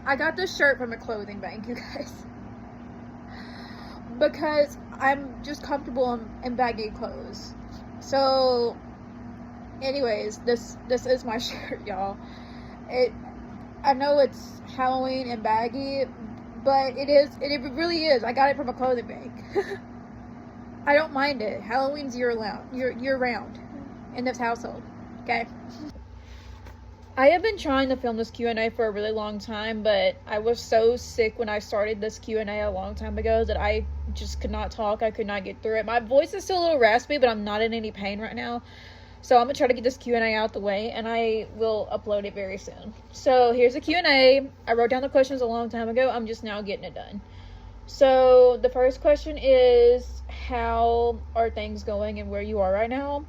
I got this shirt from a clothing bank, you guys. Because I'm just comfortable in baggy clothes. So, anyways, this is my shirt, y'all. I know it's Halloween and baggy, but it really is. I got it from a clothing bank. I don't mind it. Halloween's year round in this household. Okay. I have been trying to film this Q&A for a really long time, but I was so sick when I started this Q&A a long time ago that I just could not talk. I could not get through it. My voice is still a little raspy, but I'm not in any pain right now. So I'm going to try to get this Q&A out the way, and I will upload it very soon. So here's the Q&A. I wrote down the questions a long time ago. I'm just now getting it done. So the first question is, how are things going and where you are right now?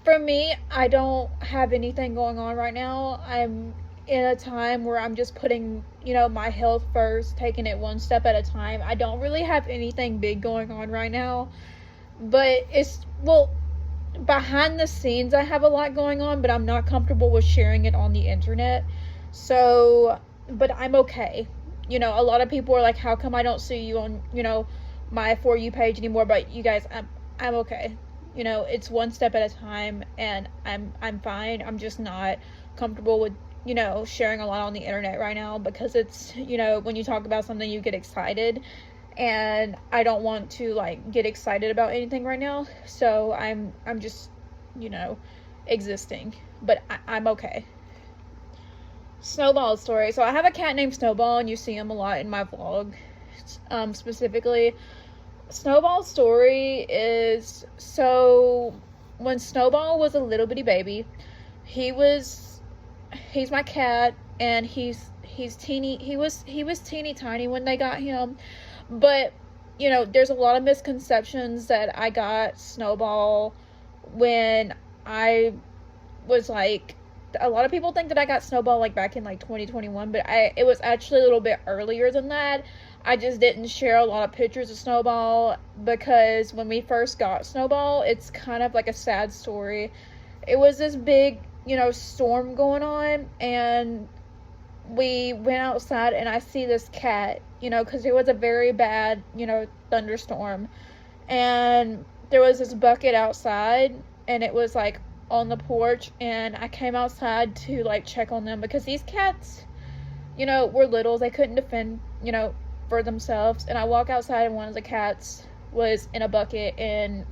For me, I don't have anything going on right now. I'm in a time where I'm just putting, my health first, taking it one step at a time. I don't really have anything big going on right now, but behind the scenes, I have a lot going on, but I'm not comfortable with sharing it on the internet. So, but I'm okay. A lot of people are like, how come I don't see you on, my For You page anymore? But you guys, I'm okay. It's one step at a time, and I'm fine. I'm just not comfortable with, sharing a lot on the internet right now, because it's, when you talk about something, you get excited, and I don't want to get excited about anything right now. So I'm just, existing, but I'm okay. Snowball story. So I have a cat named Snowball, and you see him a lot in my vlog. Specifically, Snowball's story is, so when Snowball was a little bitty baby, he's my cat, and he's teeny. He was teeny tiny when they got him, but there's a lot of misconceptions that I got Snowball when I was a lot of people think that I got Snowball back in 2021, but it was actually a little bit earlier than that. I just didn't share a lot of pictures of Snowball, because when we first got Snowball, it's kind of a sad story. It was this big, storm going on, and we went outside, and I see this cat, because it was a very bad, thunderstorm, and there was this bucket outside, and it was on the porch, and I came outside to check on them, because these cats, were little. They couldn't defend, for themselves. And I walk outside, and one of the cats was in a bucket, and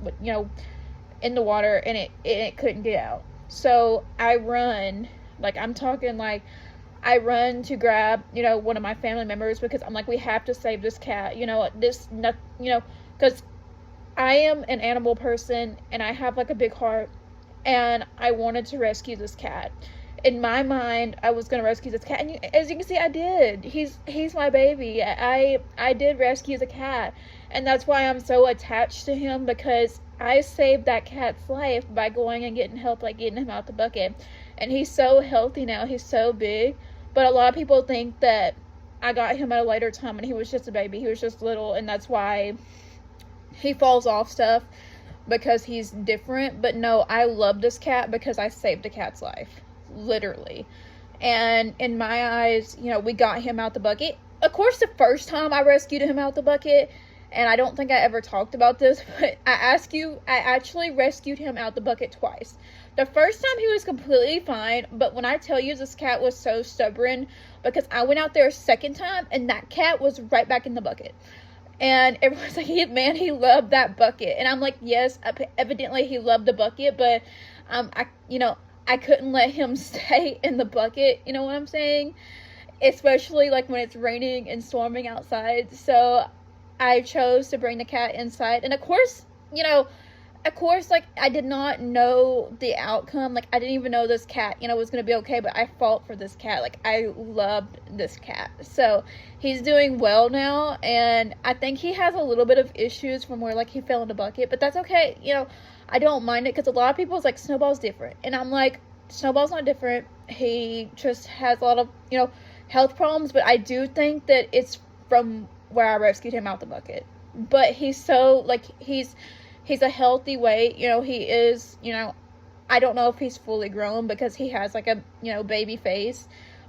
in the water, and it couldn't get out. So I run, I'm talking I run to grab one of my family members, because I'm we have to save this cat, because I am an animal person, and I have a big heart, and I wanted to rescue this cat. In my mind, I was going to rescue this cat, and as you can see, I did. He's my baby. I did rescue the cat, and that's why I'm so attached to him, because I saved that cat's life by going and getting help, getting him out the bucket. And he's so healthy now. He's so big. But a lot of people think that I got him at a later time, and he was just a baby. He was just little, and that's why he falls off stuff, because he's different. But no, I love this cat because I saved a cat's life. Literally. And in my eyes, we got him out the bucket. Of course, the first time I rescued him out the bucket, and I don't think I ever talked about this, but I actually rescued him out the bucket twice. The first time he was completely fine, but when I tell you, this cat was so stubborn, because I went out there a second time, and that cat was right back in the bucket. And everyone's like, he loved that bucket. And I'm like, yes, evidently he loved the bucket, but I couldn't let him stay in the bucket, you know what I'm saying? Especially when it's raining and storming outside. So I chose to bring the cat inside. And of course, I did not know the outcome. I didn't even know this cat, was going to be okay, but I fought for this cat. I loved this cat. So he's doing well now, and I think he has a little bit of issues from where he fell in the bucket, but that's okay. I don't mind it, because a lot of people's Snowball's different, and I'm Snowball's not different. He just has a lot of health problems, but I do think that it's from where I rescued him out the bucket. But he's so he's a healthy weight. He is, I don't know if he's fully grown, because he has a baby face,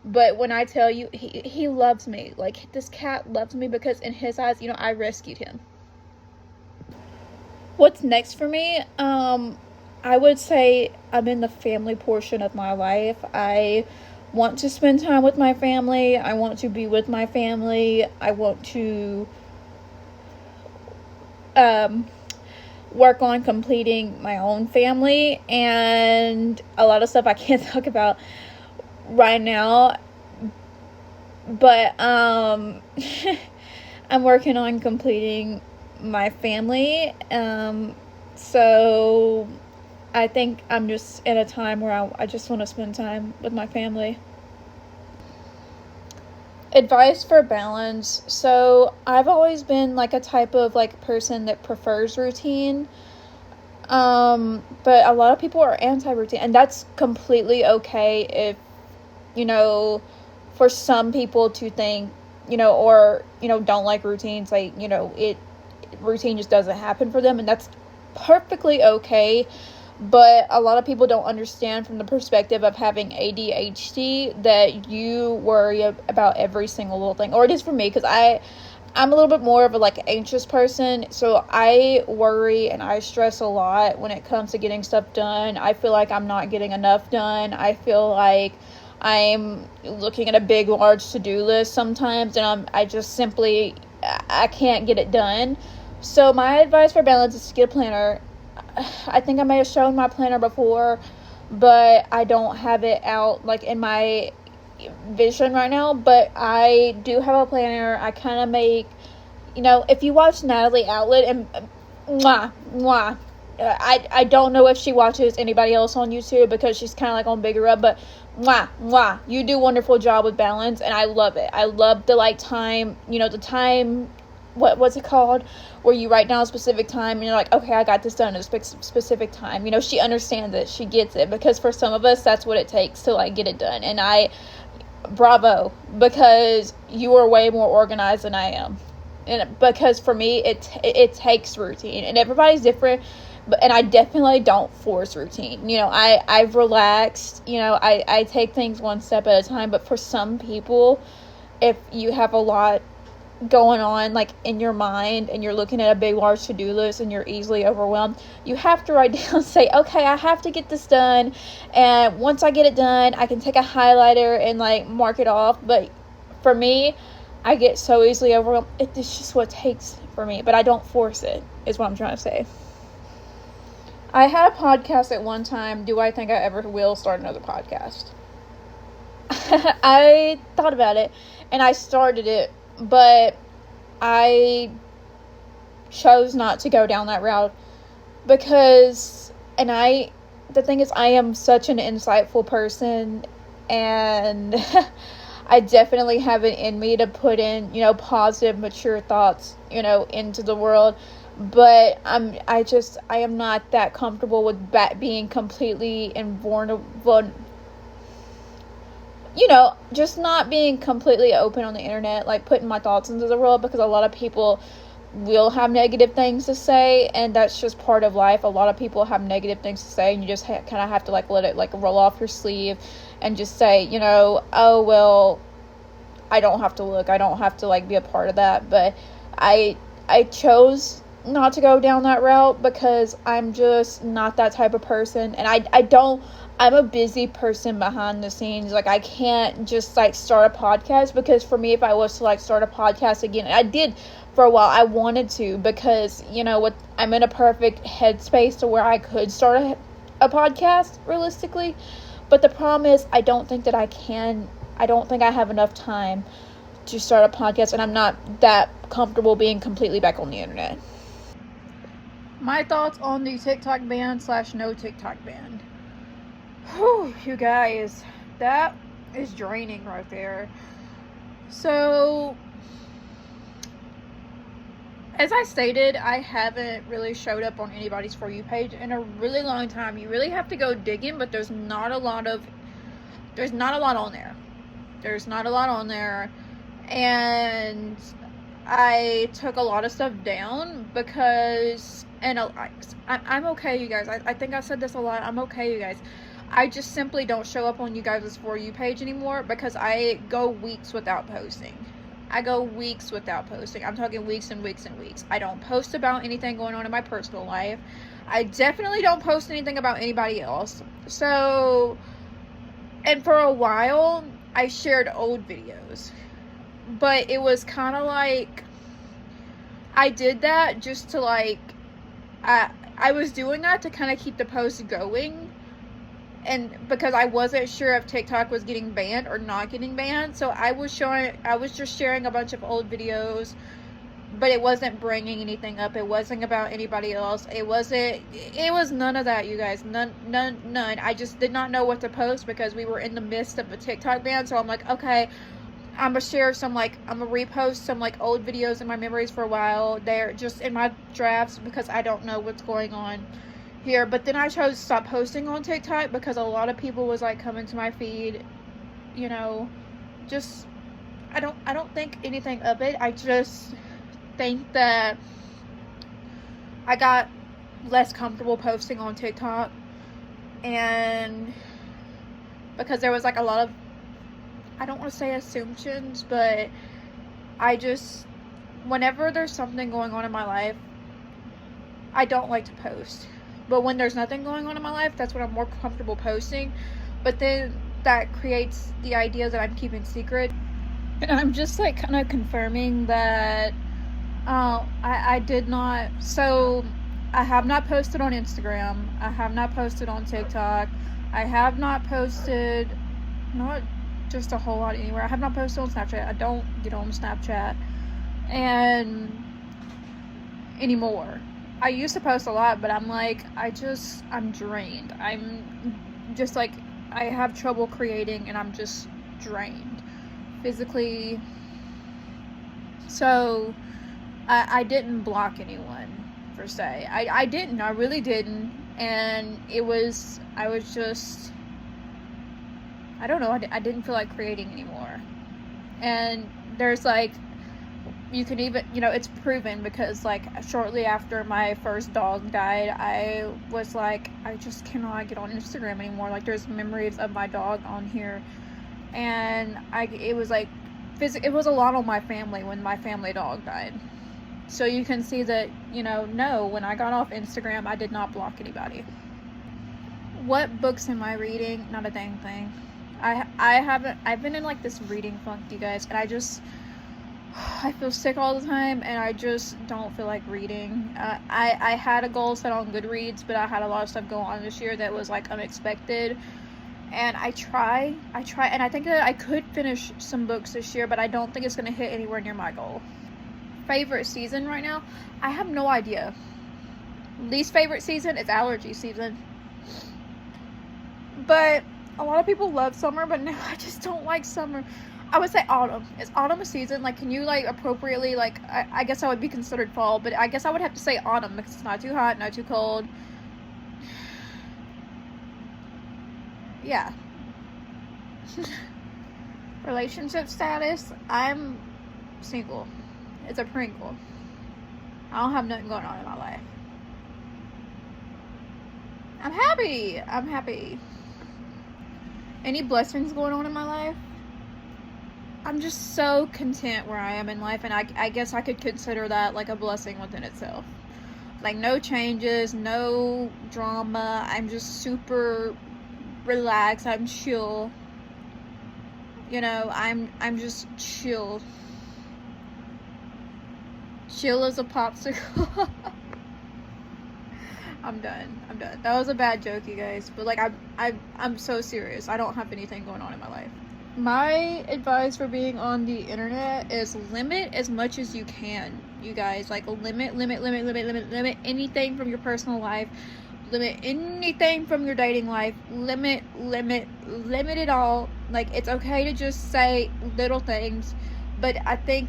But when I tell you, he loves me. Like, this cat loves me because in his eyes, you know, I rescued him. What's next for me? I would say I'm in the family portion of my life. I want to spend time with my family. I want to be with my family. I want to work on completing my own family, and a lot of stuff I can't talk about right now, but I'm working on completing my family. So I think I'm just in a time where I just want to spend time with my family. Advice for balance. So I've always been like a type of like person that prefers routine. But a lot of people are anti-routine, and that's completely okay if, you know, for some people to think, you know, or, you know, don't like routines, like, you know, routine just doesn't happen for them, and that's perfectly okay. But a lot of people don't understand from the perspective of having ADHD that you worry about every single little thing. Or it is for me, because I'm a little bit more of a like anxious person, so I worry and I stress a lot when it comes to getting stuff done. I feel like I'm not getting enough done. I feel like I'm looking at a big, large to-do list sometimes, and I just simply, I can't get it done. So my advice for balance is to get a planner. I think I may have shown my planner before, but I don't have it out like in my vision right now. But I do have a planner. I kind of make, you know, if you watch Natalie Outlet, and mwah, mwah, I don't know if she watches anybody else on YouTube because she's kind of like on Bigger Up, but mwah, mwah, you do a wonderful job with balance, and I love it. I love the like time, you know, the time, what's it called, where you write down a specific time and you're like, okay, I got this done at a specific time. You know, she understands it, she gets it, because for some of us that's what it takes to like get it done. And bravo, because you are way more organized than I am. And because for me it takes routine, and everybody's different, and I definitely don't force routine. You know, I've relaxed, you know, I take things one step at a time. But for some people, if you have a lot going on like in your mind and you're looking at a big large to-do list and you're easily overwhelmed, you have to write down, say, okay, I have to get this done, and once I get it done I can take a highlighter and like mark it off. But for me, I get so easily overwhelmed. It's just what it takes for me, but I don't force it, is what I'm trying to say. I had a podcast at one time. Do I think I ever will start another podcast? I thought about it and I started it, but I chose not to go down that route because, the thing is, I am such an insightful person, and I definitely have it in me to put in, you know, positive, mature thoughts, you know, into the world. But I am not that comfortable with being completely invulnerable, you know, just not being completely open on the internet, like putting my thoughts into the world, because a lot of people will have negative things to say, and that's just part of life. A lot of people have negative things to say, and you just kind of have to like let it like roll off your sleeve and just say, you know, oh well, I don't have to look, I don't have to like be a part of that. But I chose not to go down that route because I'm just not that type of person, and I'm a busy person behind the scenes. Like, I can't just like start a podcast, because for me, if I was to like start a podcast again, and I did for a while, I wanted to, because, you know, I'm in a perfect headspace to where I could start a podcast realistically. But the problem is, I don't think I have enough time to start a podcast, and I'm not that comfortable being completely back on the internet. My thoughts on the TikTok ban / no TikTok ban. Whew, you guys, that is draining right there. So, as I stated, I haven't really showed up on anybody's For You page in a really long time. You really have to go digging, but there's not a lot on there. There's not a lot on there. And I took a lot of stuff down because, and I'm okay, you guys. I think I said this a lot. I'm okay, you guys. I just simply don't show up on you guys' For You page anymore because I go weeks without posting. I go weeks without posting. I'm talking weeks and weeks and weeks. I don't post about anything going on in my personal life. I definitely don't post anything about anybody else. So, and for a while, I shared old videos. But it was kind of like, I did that just to like, I was doing that to kind of keep the post going. And because I wasn't sure if TikTok was getting banned or not getting banned. So I was just sharing a bunch of old videos, but it wasn't bringing anything up. It wasn't about anybody else. It was none of that, you guys. None. I just did not know what to post because we were in the midst of a TikTok ban. So I'm like, okay, I'm gonna share some, like, I'm gonna repost some, like, old videos in my memories for a while. They're just in my drafts because I don't know what's going on here. But then I chose to stop posting on TikTok because a lot of people was, like, coming to my feed, you know, just, I don't think anything of it. I just think that I got less comfortable posting on TikTok, and because there was, like, a lot of, I don't want to say assumptions, but I just, whenever there's something going on in my life, I don't like to post. But when there's nothing going on in my life, that's when I'm more comfortable posting. But then that creates the idea that I'm keeping secret. And I'm just, like, kind of confirming that I did not. So I have not posted on Instagram. I have not posted on TikTok. I have not posted, not just a whole lot anywhere. I have not posted on Snapchat. I don't get on Snapchat and anymore. I used to post a lot, but I'm like, I'm drained. I'm just like, I have trouble creating, and I'm just drained physically. So I didn't block anyone per se. I didn't. I really didn't. And I was just, I don't know. I didn't feel like creating anymore. And there's, like, you can even, you know, it's proven because, like, shortly after my first dog died, I was like, I just cannot get on Instagram anymore. Like, there's memories of my dog on here, and it was like, it was a lot on my family when my family dog died. So you can see that, you know, no, when I got off Instagram, I did not block anybody. What books am I reading? Not a dang thing. I've been in, like, this reading funk, you guys, and I feel sick all the time, and I just don't feel like reading. I had a goal set on Goodreads, but I had a lot of stuff go on this year that was, like, unexpected. And I try, and I think that I could finish some books this year, but I don't think it's going to hit anywhere near my goal. Favorite season right now? I have no idea. Least favorite season is allergy season. But a lot of people love summer, but no, I just don't like summer. I would say autumn. Is autumn a season? Like, can you, like, appropriately, like, I guess I would be considered fall, but I guess I would have to say autumn because it's not too hot, not too cold. Yeah. Relationship status, I'm single. It's a Pringle. I don't have nothing going on in my life. I'm happy. Any blessings going on in my life? I'm just so content where I am in life, and I guess I could consider that, like, a blessing within itself. Like, no changes, no drama. I'm just super relaxed. I'm chill. You know, I'm just chill. Chill as a popsicle. I'm done. That was a bad joke, you guys. But, like, I'm so serious. I don't have anything going on in my life. My advice for being on the internet is limit as much as you can, you guys. Like, limit anything from your personal life. Limit anything from your dating life. Limit it all. Like, it's okay to just say little things, but I think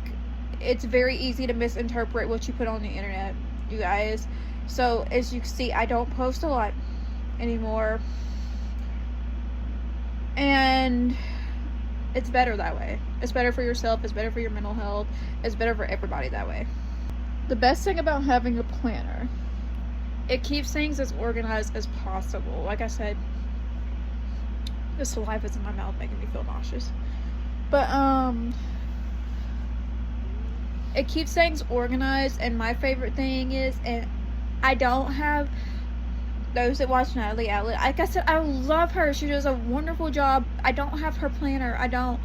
it's very easy to misinterpret what you put on the internet, you guys. So, as you can see, I don't post a lot anymore, and it's better that way. It's better for yourself. It's better for your mental health. It's better for everybody that way. The best thing about having a planner, it keeps things as organized as possible. Like I said, The saliva's in my mouth making me feel nauseous. But it keeps things organized, and my favorite thing is, and I don't have those that watch Natalie Outlet. Like I said, I love her. She does a wonderful job. I don't have her planner. I don't.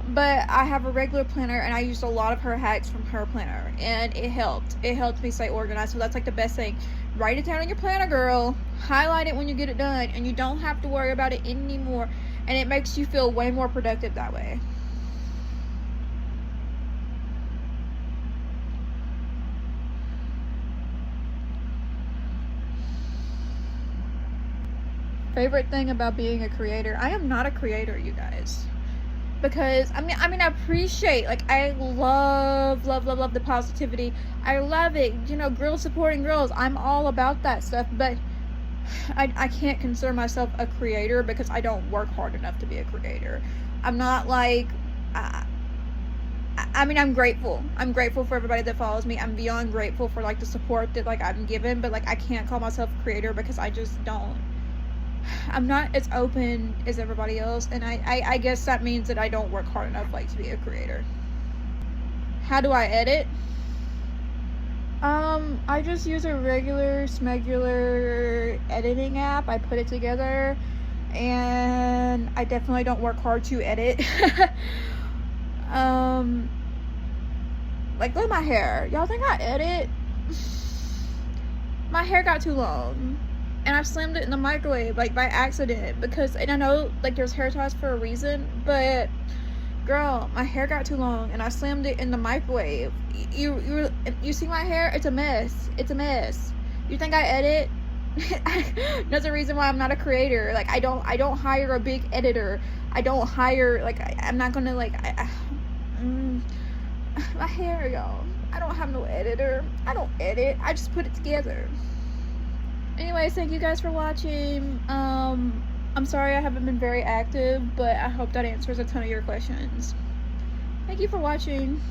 But I have a regular planner, and I used a lot of her hacks from her planner, and it helped. It helped me stay organized. So that's like the best thing. Write it down in your planner, girl. Highlight it when you get it done, and you don't have to worry about it anymore. And it makes you feel way more productive that way. Favorite thing about being a creator? I am not a creator, you guys. Because I mean I appreciate, like, I love the positivity. I love it, you know, girls supporting girls. I'm all about that stuff, but I can't consider myself a creator because I don't work hard enough to be a creator. I'm not like I mean, I'm grateful for everybody that follows me. I'm beyond grateful for like the support that like I'm given, but like I can't call myself a creator because I just don't. I'm not as open as everybody else, and I guess that means that I don't work hard enough like to be a creator. How do I edit? I just use a regular smegular editing app. I put it together, and I definitely don't work hard to edit. Like, look at my hair. Y'all think I edit? My hair got too long, and I slammed it in the microwave, like, by accident, because, and I know, like, there's hair ties for a reason, but, girl, my hair got too long, and I slammed it in the microwave. You see my hair? It's a mess. It's a mess. You think I edit? That's the reason why I'm not a creator. Like, I don't hire a big editor. I don't hire, like, I'm not gonna, like, my hair, y'all. I don't have no editor. I don't edit. I just put it together. Anyways, thank you guys for watching. I'm sorry I haven't been very active, but I hope that answers a ton of your questions. Thank you for watching.